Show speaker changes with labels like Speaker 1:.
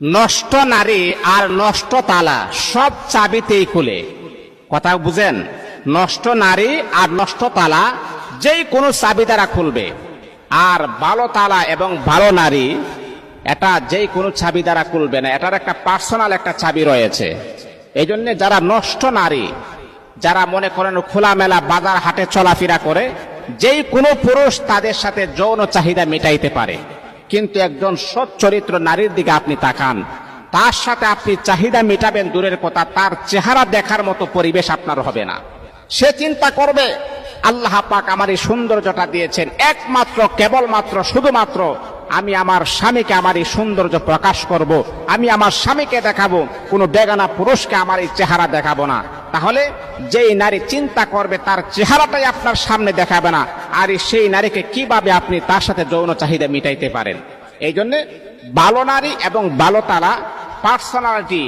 Speaker 1: নষ্ট নারী আর নষ্ট তালা সব চাবিতেই খুলে। কথা বুঝেন? নষ্ট নারী আর নষ্ট তালা যেই কোনো চাবি দ্বারা খুলবে, আর ভালো তালা এবং ভালো নারী এটা যেই কোনো চাবি দ্বারা খুলবে না, এটার একটা পার্সোনাল একটা চাবি রয়েছে। এই জন্য যারা নষ্ট নারী, যারা মনে করেন খোলামেলা বাজার হাটে চলাফেরা করে, যেই কোনো পুরুষ তাদের সাথে যৌন চাহিদা মেটাইতে পারে, কিন্তু একজন সৎ চরিত্র নারীর দিকে আপনি তাকান, তার সাথে আপনি চাহিদা মেটাবেন দূরের কথা, তার চেহারা দেখার মতো পরিবেশ আপনার হবে না। সে চিন্তা করবে আল্লাহ পাক আমার এই সৌন্দর্যটা দিয়েছেন একমাত্র কেবলমাত্র শুধুমাত্র আমি আমার স্বামীকে আমার এই সৌন্দর্য প্রকাশ করব, আমি আমার স্বামীকে দেখাবো, কোনো বেগানা পুরুষকে আমার এই চেহারা দেখাবো না। তাহলে যেই নারী চিন্তা করবে তার চেহারাটাই আপনার সামনে দেখাবে না, আর সেই নারীকে কিভাবে আপনি তার সাথে যৌন চাহিদা মিটাইতে পারেন? এই জন্য ভালো নারী এবং ভালো তারা পার্সোনালিটি